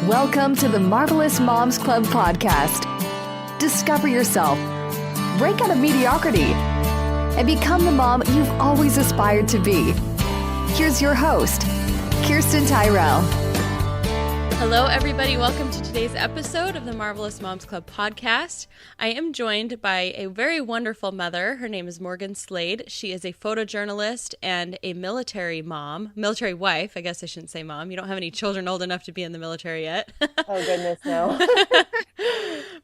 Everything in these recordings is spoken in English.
Welcome to the Marvelous Moms Club podcast. Discover yourself, break out of mediocrity, and become the mom you've always aspired to be. Here's your host, Kirsten Tyrell. Hello, everybody. Welcome to today's episode of the Marvelous Moms Club podcast. I am joined by a very wonderful mother. Her name is Morgan Slade. She is a photojournalist and a military wife. I guess I shouldn't say mom. You don't have any children old enough to be in the military yet. Oh, goodness, no.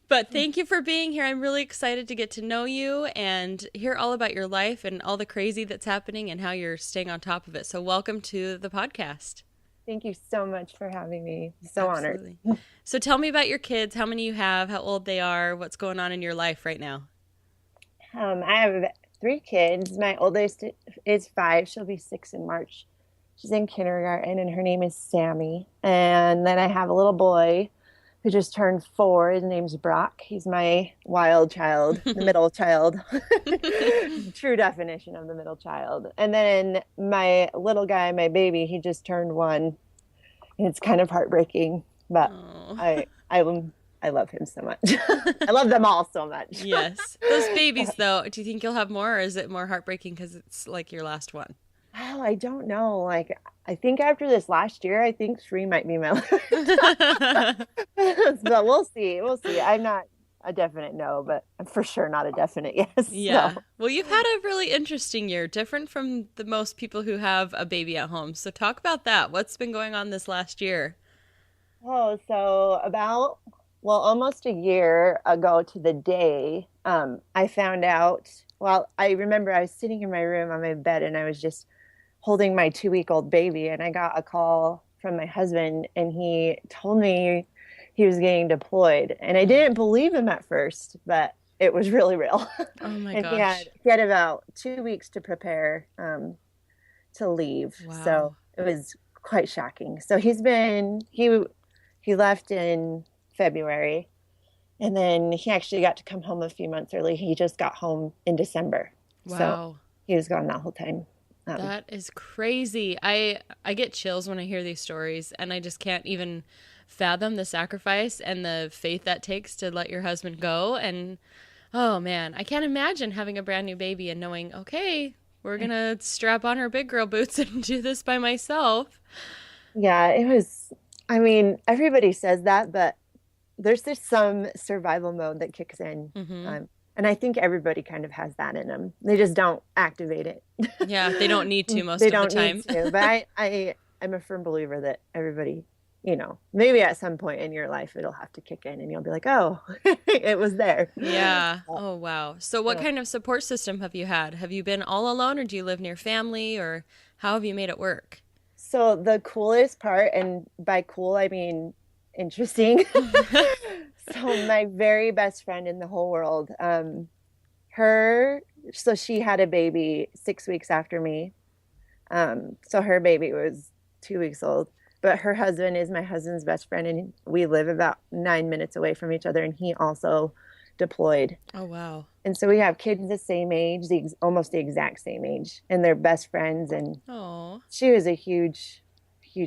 But thank you for being here. I'm really excited to get to know you and hear all about your life and all the crazy that's happening and how you're staying on top of it. So welcome to the podcast. Thank you so much for having me. So Absolutely. honored. So tell me about your kids, how many you have, how old they are, what's going on in your life right now. I have 3 kids. My oldest is 5. She'll be 6 in March. She's in kindergarten, and her name is Sammy. And then I have a little boy who just turned 4. His name's Brock. He's my wild child, the middle child. True definition of the middle child. And then my little guy, my baby, he just turned 1. It's kind of heartbreaking, but I love him so much. I love them all so much. Yes. Those babies, though, do you think you'll have more, or is it more heartbreaking because it's like your last one? Oh, I don't know. Like, I think after this last year, I think 3 might be my last. But we'll see. We'll see. I'm not a definite no, but I'm for sure not a definite yes. Yeah. So. Well, you've had a really interesting year, different from the most people who have a baby at home. So talk about that. What's been going on this last year? Oh, so almost a year ago to the day, I found out, I remember I was sitting in my room on my bed and I was just holding my 2-week-old baby, and I got a call from my husband, and he told me he was getting deployed. And I didn't believe him at first, but it was really real. Oh my and gosh. He had about 2 weeks to prepare to leave. Wow. So it was quite shocking. So he left in February, and then he actually got to come home a few months early. He just got home in December. Wow. So he was gone that whole time. That is crazy. I get chills when I hear these stories, and I just can't even fathom the sacrifice and the faith that takes to let your husband go. And oh man, I can't imagine having a brand new baby and knowing, okay, we're going to strap on our big girl boots and do this by myself. Yeah, it was, everybody says that, but there's just some survival mode that kicks in. Mm-hmm. And I think everybody kind of has that in them. They just don't activate it. Yeah, they don't need to most of the time. They don't need to, but I'm a firm believer that everybody, maybe at some point in your life it'll have to kick in and you'll be like, oh, it was there. Yeah. Oh, wow. So what kind of support system have you had? Have you been all alone, or do you live near family, or how have you made it work? So the coolest part, and by cool, I mean interesting. So my very best friend in the whole world, she had a baby 6 weeks after me. So her baby was 2 weeks old, but her husband is my husband's best friend, and we live about 9 minutes away from each other, and he also deployed. Oh, wow. And so we have kids the same age, almost the exact same age, and they're best friends. And she was a huge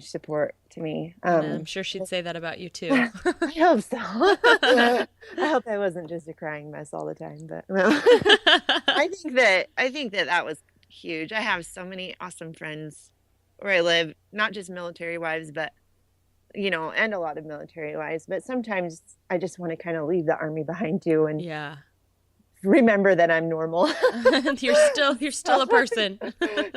support to me. I'm sure she'd say that about you too. I hope so. I hope I wasn't just a crying mess all the time, but I think that was huge. I have so many awesome friends where I live, not just military wives, but and a lot of military wives. But sometimes I just want to kind of leave the Army behind too, and remember that I'm normal. You're still a person.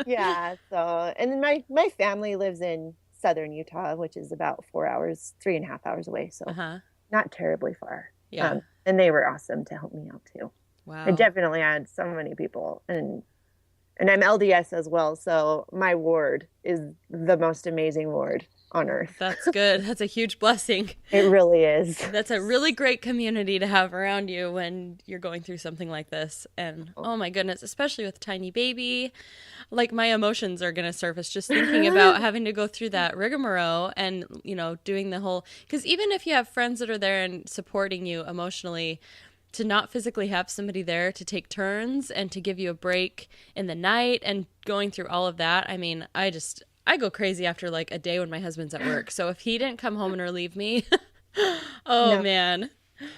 Yeah. So, and then my family lives in southern Utah, which is about 3.5 hours away. So not terribly far. Yeah. And they were awesome to help me out too. Wow. I definitely had so many people, and I'm LDS as well. So my ward is the most amazing ward on earth. That's good. That's a huge blessing. It really is. That's a really great community to have around you when you're going through something like this. And oh my goodness, especially with a tiny baby, like my emotions are going to surface just thinking about having to go through that rigmarole and, doing the whole, because even if you have friends that are there and supporting you emotionally, to not physically have somebody there to take turns and to give you a break in the night and going through all of that. I mean, I go crazy after like a day when my husband's at work. So if he didn't come home and relieve me, oh No, man.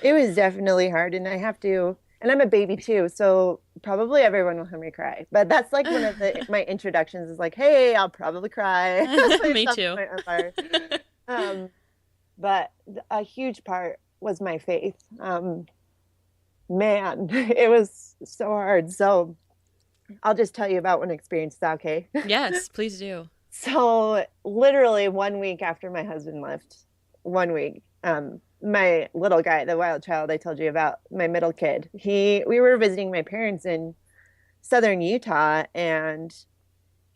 it was definitely hard, and I have to. And I'm a baby too, so probably everyone will hear me cry. But that's like one of my introductions is like, "Hey, I'll probably cry." At Me some too. point or other. Um, but a huge part was my faith. Man, it was so hard. So I'll just tell you about one experience. Is that okay? Yes, please do. So literally 1 week after my husband left, 1 week, my little guy, the wild child I told you about, my middle kid, we were visiting my parents in southern Utah, and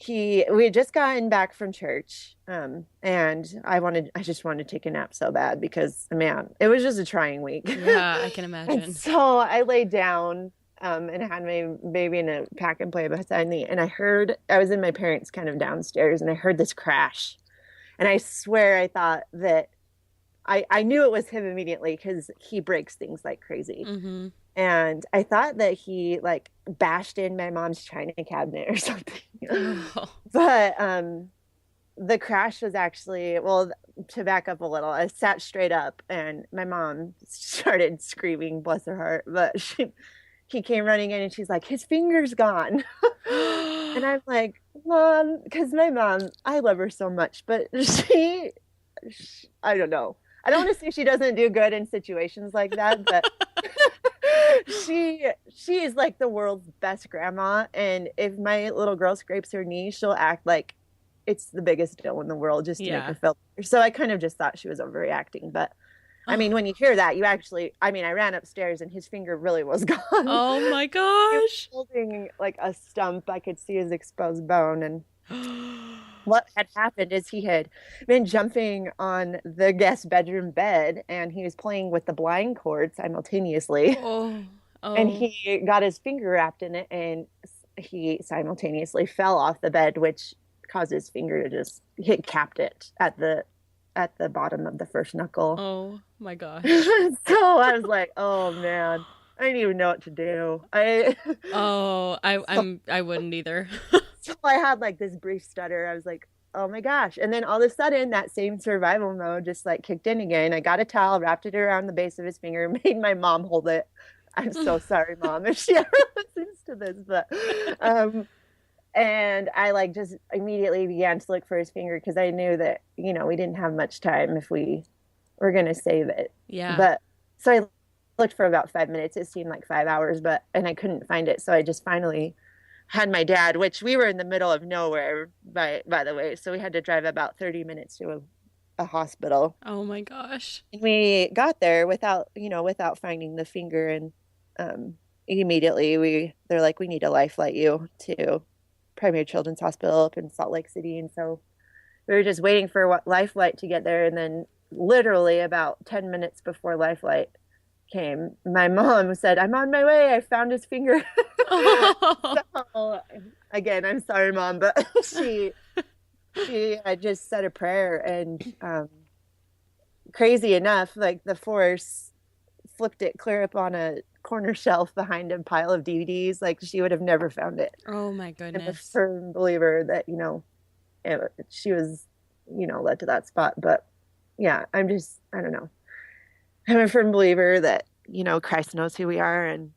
we had just gotten back from church, and I just wanted to take a nap so bad because, man, it was just a trying week. Yeah, I can And imagine. so I laid down, and had my baby in a pack and play beside me, and I was in my parents' kind of downstairs, and I heard this crash, and I swear I thought that I knew it was him immediately because he breaks things like crazy. Mm-hmm. And I thought that he like bashed in my mom's china cabinet or something. Oh. But the crash was actually, well, to back up a little, I sat straight up and my mom started screaming, bless her heart. But he came running in and she's like, his finger's gone. And I'm like, Mom, because my mom, I love her so much, but I don't know. I don't want to say she doesn't do good in situations like that, but she is like the world's best grandma. And if my little girl scrapes her knee, she'll act like it's the biggest deal in the world just to make her feel better. So I kind of just thought she was overreacting. But I mean, when you hear that, I ran upstairs and his finger really was gone. Oh my He gosh. was holding like a stump. I could see his exposed bone. And what had happened is he had been jumping on the guest bedroom bed and he was playing with the blind cord simultaneously. Oh. And he got his finger wrapped in it and he simultaneously fell off the bed, which caused his finger to just capped it at the bottom of the first knuckle. Oh my gosh. So I was like, oh man, I didn't even know what to do. I wouldn't either. So I had like this brief stutter. I was like, oh my gosh. And then all of a sudden that same survival mode just like kicked in again. I got a towel, wrapped it around the base of his finger, made my mom hold it. I'm so sorry, Mom, if she ever listens to this, but and I like just immediately began to look for his finger because I knew that, we didn't have much time if we were going to save it. Yeah. But so I looked for about 5 minutes. It seemed like 5 hours, and I couldn't find it. So I just finally had my dad, which we were in the middle of nowhere, by the way. So we had to drive about 30 minutes to a hospital. Oh my gosh. And we got there without finding the finger. And immediately they're like, we need to life flight you to Primary Children's Hospital up in Salt Lake City. And so we were just waiting for life flight to get there. And then literally about 10 minutes before life flight came, my mom said, I'm on my way. I found his finger. So, again, I'm sorry, Mom, but she I just said a prayer and crazy enough, like the force flipped it clear up on a corner shelf behind a pile of DVDs. Like she would have never found it. Oh my I'm a goodness. firm believer that, she was, led to that spot. But yeah, I don't know. I'm a firm believer that, Christ knows who we are. And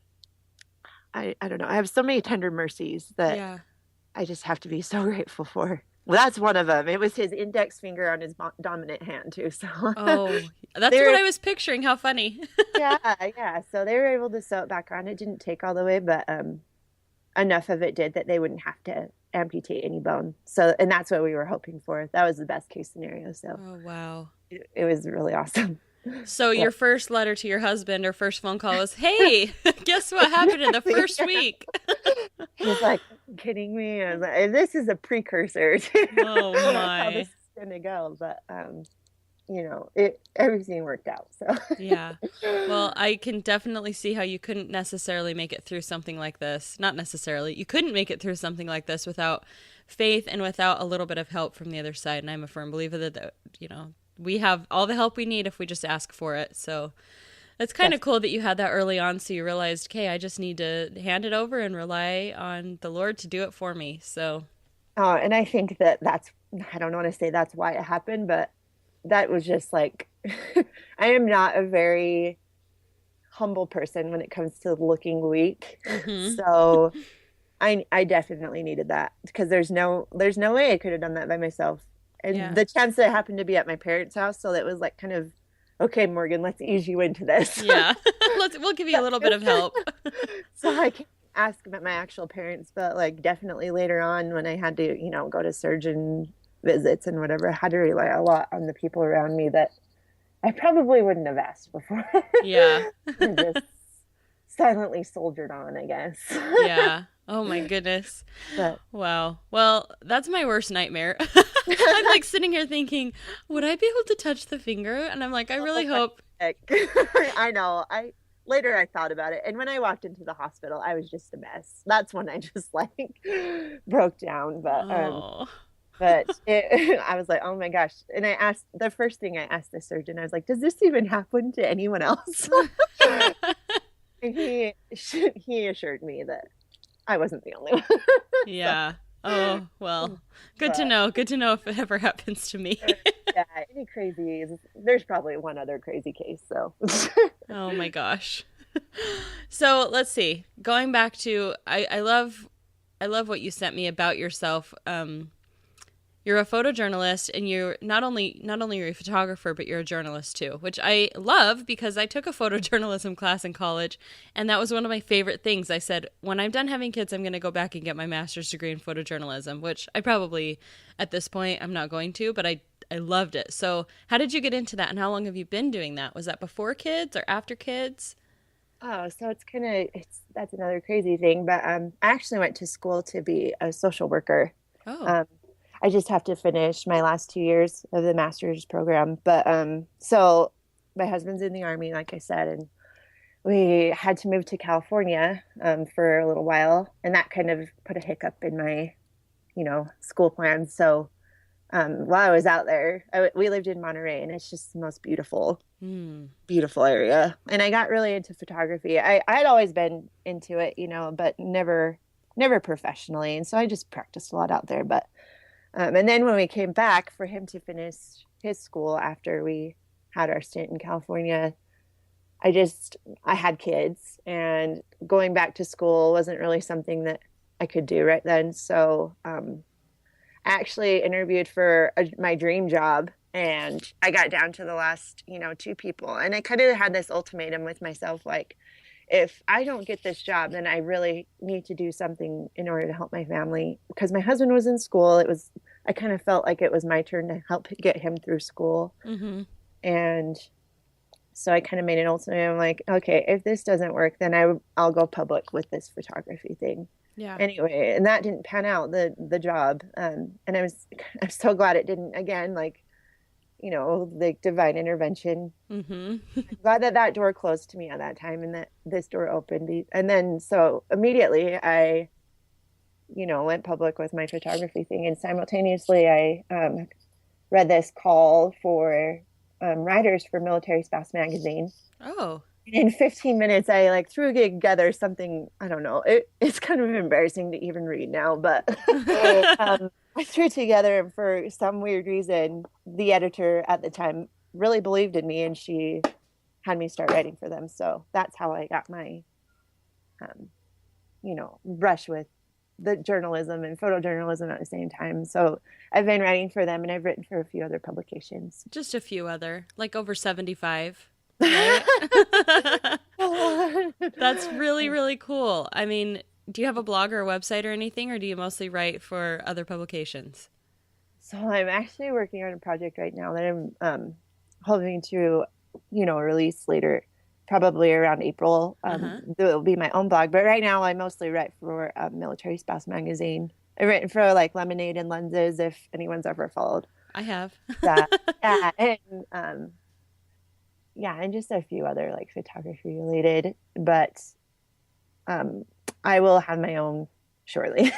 I don't know. I have so many tender mercies that I just have to be so grateful for. Well, that's one of them. It was his index finger on his dominant hand too. So that's what I was picturing. How funny. yeah. So they were able to sew it back on. It didn't take all the way, but enough of it did that they wouldn't have to amputate any bone. So, and that's what we were hoping for. That was the best case scenario. So, oh wow, it was really awesome. So your first letter to your husband or first phone call was, hey, guess what happened in the first week? He's like, kidding me? I was like, this is a precursor to how this is going to go. But, everything worked out. So yeah. Well, I can definitely see how you couldn't necessarily make it through something like this. Not necessarily. You couldn't make it through something like this without faith and without a little bit of help from the other side. And I'm a firm believer that we have all the help we need if we just ask for it. So it's kind of cool that you had that early on. So you realized, okay, I just need to hand it over and rely on the Lord to do it for me. So. Oh, and I think that's I don't want to say that's why it happened, but that was just like, I am not a very humble person when it comes to looking weak. Mm-hmm. So I definitely needed that because there's no way I could have done that by myself. And Yeah. the chance that it happened to be at my parents' house, so that was like kind of, okay, Morgan, let's ease you into this. Yeah. We'll give you a little bit of help. So I can't ask about my actual parents, but like definitely later on when I had to, go to surgeon visits and whatever, I had to rely a lot on the people around me that I probably wouldn't have asked before. Yeah. And just silently soldiered on, I guess. Yeah. Oh my goodness. But Wow. Well, that's my worst nightmare. I'm like sitting here thinking, would I be able to touch the finger? And I'm like, I really hope. I know. Later I thought about it, and when I walked into the hospital, I was just a mess. That's when I just like broke down. But Oh. I was like, oh my gosh. And the first thing I asked the surgeon, I was like, does this even happen to anyone else? And he assured me that I wasn't the only one. Yeah. Oh, well, good to know. Good to know if it ever happens to me. Yeah, any crazy, there's probably one other crazy case, so. Oh my gosh. So let's see. Going back to, I love what you sent me about yourself. You're a photojournalist, and you're not only are you a photographer, but you're a journalist too, which I love because I took a photojournalism class in college, and that was one of my favorite things. I said, when I'm done having kids, I'm going to go back and get my master's degree in photojournalism, which I probably, at this point, I'm not going to, but I loved it. So how did you get into that, and how long have you been doing that? Was that before kids or after kids? Oh, so that's another crazy thing, but I actually went to school to be a social worker. Oh, I just have to finish my last 2 years of the master's program. But so my husband's in the Army, like I said, and we had to move to California for a little while, and that kind of put a hiccup in my, school plans. So while I was out there, we lived in Monterey, and it's just the most beautiful, beautiful area. And I got really into photography. I had always been into it, but never professionally. And so I just practiced a lot out there. But and then when we came back for him to finish his school after we had our stint in California, I had kids, and going back to school wasn't really something that I could do right then. So I actually interviewed for my dream job, and I got down to the last, two people. And I kind of had this ultimatum with myself, like, if I don't get this job, then I really need to do something in order to help my family, because my husband was in school. I kind of felt like it was my turn to help get him through school. mm-hmm. And so I kind of made an ultimatum, like, okay, if this doesn't work, then I'll go public with this photography thing. Yeah. Anyway, and that didn't pan out, the job. And I'm so glad it didn't. Again, like, the divine intervention. Mm-hmm. I'm glad that door closed to me at that time, and that this door opened. And then so immediately I, went public with my photography thing, and simultaneously I read this call for writers for Military Spouse magazine. Oh. In 15 minutes, I like threw together something. I don't know. It's kind of embarrassing to even read now, but I threw it together, and for some weird reason, the editor at the time really believed in me, and she had me start writing for them. So that's how I got my, brush with the journalism and photojournalism at the same time. So I've been writing for them, and I've written for a few other publications. Just a few other, like over 75. Right? That's really, really cool. I mean, do you have a blog or a website or anything, or do you mostly write for other publications? So I'm actually working on a project right now that I'm hoping to, release later, probably around April. It'll be my own blog, but right now I mostly write for Military Spouse magazine. I've written for like Lemonade and Lenses, if anyone's ever followed. I have. That. Yeah, and just a few other like photography related, but I will have my own shortly.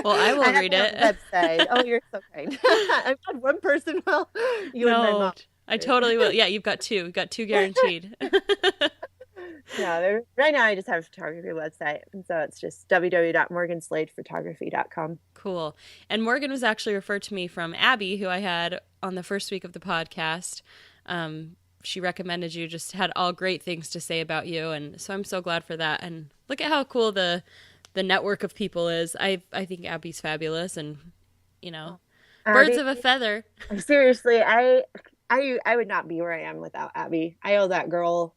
Well, I will read it. Website. Oh, you're so kind. I've had one person. Well, you and my mom. I totally will. Yeah, you've got two. You've got two guaranteed. No, right now I just have a photography website. And so it's just www.morgansladephotography.com. Cool. And Morgan was actually referred to me from Abby, who I had on the first week of the podcast. She recommended you, just had all great things to say about you. And so I'm so glad for that. And look at how cool the network of people is. I think Abby's fabulous, and, you know, birds Abby, of a feather. seriously, I would not be where I am without Abby. I owe that girl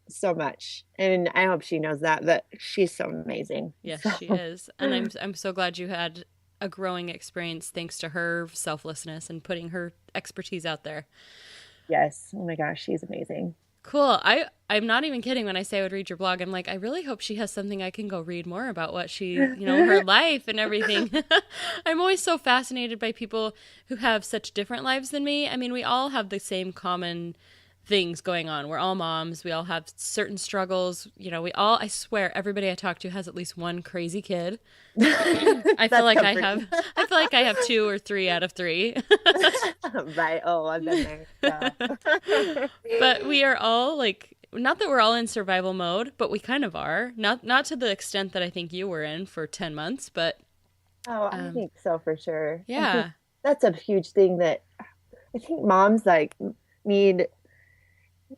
so much, and I hope she knows that. But she's so amazing. Yes, So, she is. And I'm so glad you had a growing experience thanks to her selflessness and putting her expertise out there. yes. Oh my gosh, she's amazing. Cool. I'm not even kidding when I say I would read your blog. I'm like, I really hope she has something I can go read more about what she, her life and everything. I'm always so fascinated by people who have such different lives than me. I mean, we all have the same common things going on. We're all moms. We all have certain struggles. I swear everybody I talk to has at least one crazy kid. I feel like I feel like I have 2 or 3 out of 3. Right. Oh, I've been there. Yeah. But we are all like, not that we're all in survival mode, but we kind of are. Not to the extent that I think you were in for 10 months, but Oh, I think so for sure. yeah. That's a huge thing that I think moms like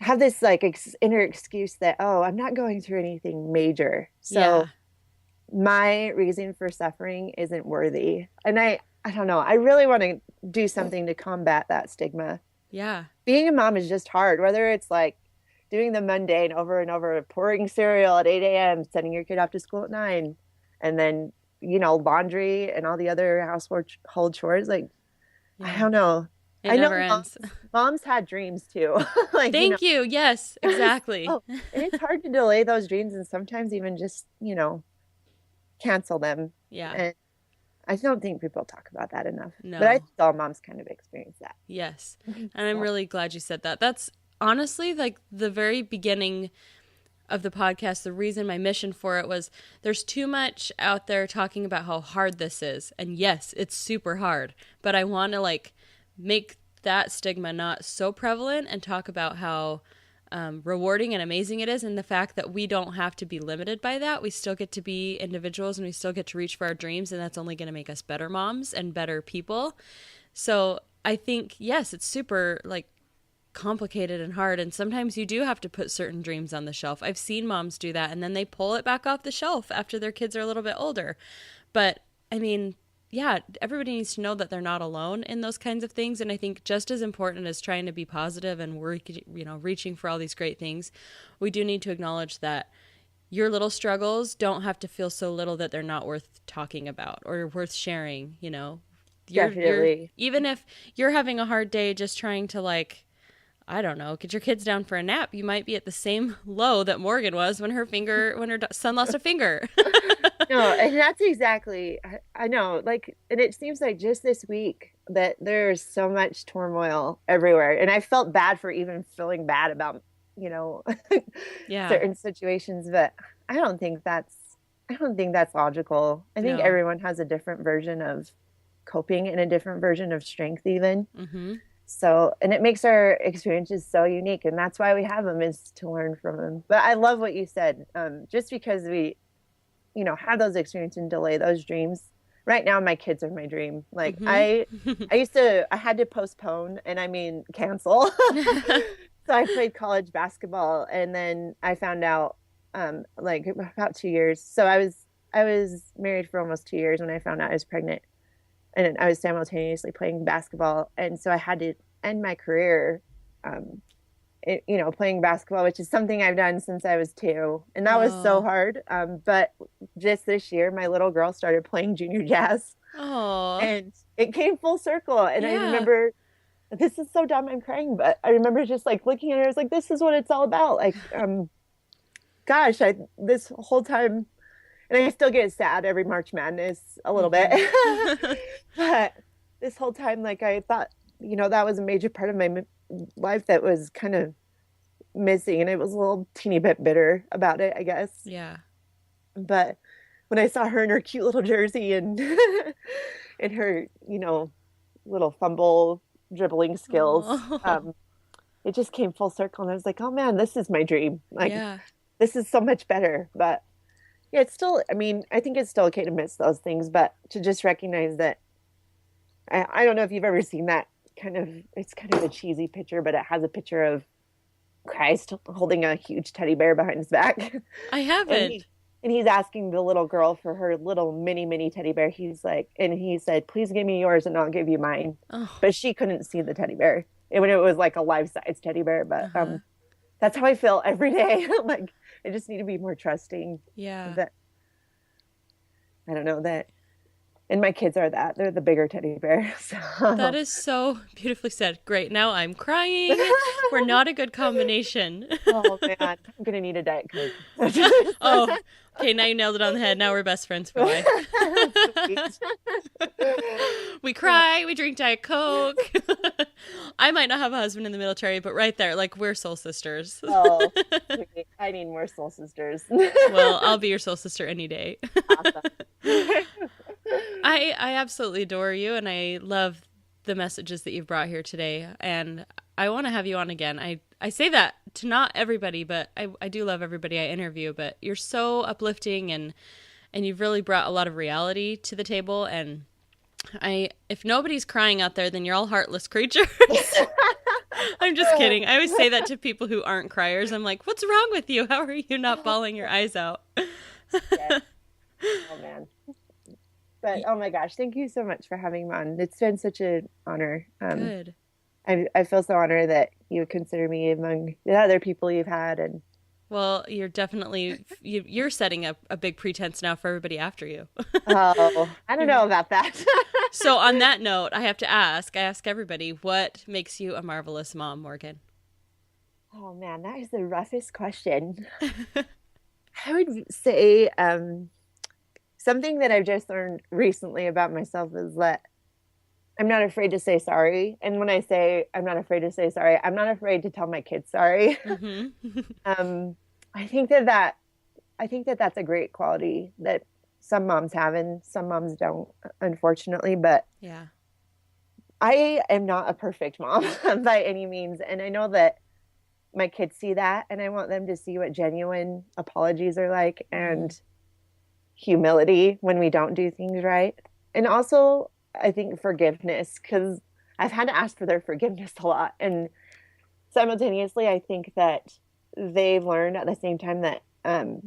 have this like inner excuse that, oh, I'm not going through anything major. So Yeah. my reason for suffering isn't worthy. And I don't know. I really want to do something to combat that stigma. Yeah. Being a mom is just hard, whether it's like doing the mundane over and over, pouring cereal at 8 a.m., sending your kid off to school at 9, and then, laundry and all the other household chores. Like, I don't know. It I know never ends. moms had dreams too. Like, Thank you. Yes, exactly. Oh, and it's hard to delay those dreams and sometimes even just, cancel them. Yeah. And I don't think people talk about that enough. No. But I think all moms kind of experience that. Yes. And I'm really glad you said that. That's honestly like the very beginning of the podcast. The reason, my mission for it was, there's too much out there talking about how hard this is. And yes, it's super hard, but I want to like make that stigma not so prevalent and talk about how rewarding and amazing it is, and the fact that we don't have to be limited by that. We still get to be individuals and we still get to reach for our dreams, and that's only going to make us better moms and better people. So I think, yes, it's super like complicated and hard, and sometimes you do have to put certain dreams on the shelf. I've seen moms do that and then they pull it back off the shelf after their kids are a little bit older. But I mean, yeah, everybody needs to know that they're not alone in those kinds of things. And I think just as important as trying to be positive and reaching for all these great things, we do need to acknowledge that your little struggles don't have to feel so little that they're not worth talking about or worth sharing. Definitely. Even if you're having a hard day just trying to like, I don't know, get your kids down for a nap, you might be at the same low that Morgan was when her son lost a finger. No, and that's exactly, I know, like, and it seems like just this week that there's so much turmoil everywhere. And I felt bad for even feeling bad about, Yeah. certain situations, but I don't think that's logical. I think No. everyone has a different version of coping and a different version of strength even. Mm-hmm. So, and it makes our experiences so unique, and that's why we have them, is to learn from them. But I love what you said. Just because we, have those experiences and delay those dreams. Right now, my kids are my dream. Like Mm-hmm. I had to postpone, and I mean cancel. So I played college basketball, and then I found out, like about 2 years. So I was married for almost 2 years when I found out I was pregnant. And I was simultaneously playing basketball. And so I had to end my career, playing basketball, which is something I've done since I was 2. And that was so hard. But just this year, my little girl started playing junior jazz. Oh. And it came full circle. And Yeah. I remember, this is so dumb, I'm crying, but I remember just like looking at her, I was like, this is what it's all about. Like, gosh, this whole time, and I still get sad every March Madness a little bit. But this whole time, like, I thought, that was a major part of my life that was kind of missing. And it was a little teeny bit bitter about it, I guess. Yeah. But when I saw her in her cute little jersey and in her, little fumble dribbling skills, Oh. it just came full circle. And I was like, oh man, this is my dream. Like, Yeah. this is so much better. But yeah, it's still, I mean, I think it's still okay to miss those things, but to just recognize that I don't know if you've ever seen that it's kind of a cheesy picture, but it has a picture of Christ holding a huge teddy bear behind his back. I haven't. And he's asking the little girl for her little mini teddy bear. He's like, and he said, please give me yours and I'll give you mine. Oh. But she couldn't see the teddy bear when it was like a life-size teddy bear. But that's how I feel every day. Like, I just need to be more trusting. Yeah. That, I don't know that. And my kids are that. They're the bigger teddy bear. So. That is so beautifully said. Great. Now I'm crying. We're not a good combination. Oh, man. I'm going to need a Diet Coke. Oh, okay. Now you nailed it on the head. Now we're best friends for life. We cry. We drink Diet Coke. I might not have a husband in the military, but right there, like, we're soul sisters. Oh, I need more soul sisters. Well, I'll be your soul sister any day. Awesome. I absolutely adore you, and I love the messages that you've brought here today, and I want to have you on again. I say that to not everybody, but I do love everybody I interview, but you're so uplifting, and you've really brought a lot of reality to the table, and if nobody's crying out there, then you're all heartless creatures. I'm just kidding. I always say that to people who aren't criers. I'm like, what's wrong with you? How are you not bawling your eyes out? Yes. Oh, man. But, oh my gosh, thank you so much for having me on. It's been such an honor. Good. I feel so honored that you consider me among the other people you've had. And well, you're definitely, you're setting up a big pretense now for everybody after you. Oh, I don't know about that. So on that note, I ask everybody, what makes you a marvelous mom, Morgan? Oh man, that is the roughest question. I would say something that I've just learned recently about myself is that I'm not afraid to say sorry. And when I say I'm not afraid to say sorry, I'm not afraid to tell my kids sorry. Mm-hmm. I think that that's a great quality that some moms have and some moms don't, unfortunately. But yeah, I am not a perfect mom by any means. And I know that my kids see that, and I want them to see what genuine apologies are like and humility when we don't do things right. And also, I think forgiveness, because I've had to ask for their forgiveness a lot. And simultaneously, I think that they've learned at the same time that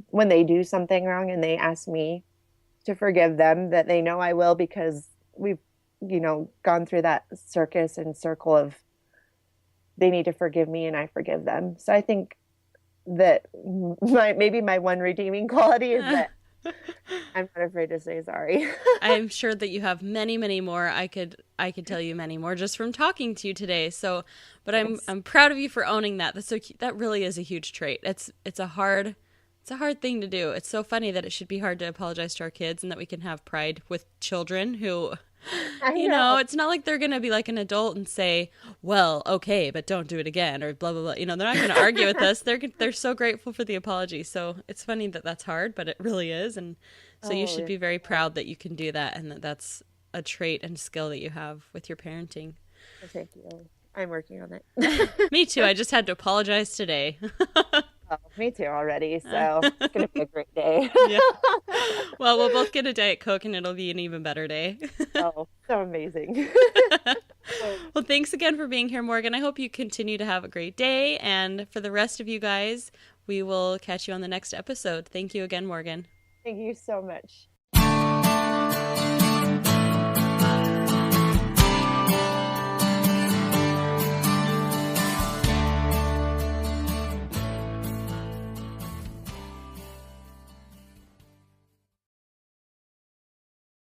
when they do something wrong and they ask me to forgive them, that they know I will, because we've, gone through that circus and circle of they need to forgive me and I forgive them. So I think that maybe my one redeeming quality is that I'm not afraid to say sorry. I'm sure that you have many, many more. I could tell you many more just from talking to you today. So, but I'm proud of you for owning that. That's so that really is a huge trait. It's a hard thing to do. It's so funny that it should be hard to apologize to our kids, and that we can have pride with children who, you know, it's not like they're going to be like an adult and say, well, okay, but don't do it again, or blah, blah, blah. They're not going to argue with us. They're so grateful for the apology. So it's funny that that's hard, but it really is. And so you should be very proud that you can do that, and that's a trait and skill that you have with your parenting. Thank you. I'm working on it. Me too. I just had to apologize today. Oh, me too already. So it's going to be a great day. Yeah. Well, we'll both get a Diet Coke and it'll be an even better day. Oh, so amazing. Well, thanks again for being here, Morgan. I hope you continue to have a great day. And for the rest of you guys, we will catch you on the next episode. Thank you again, Morgan. Thank you so much.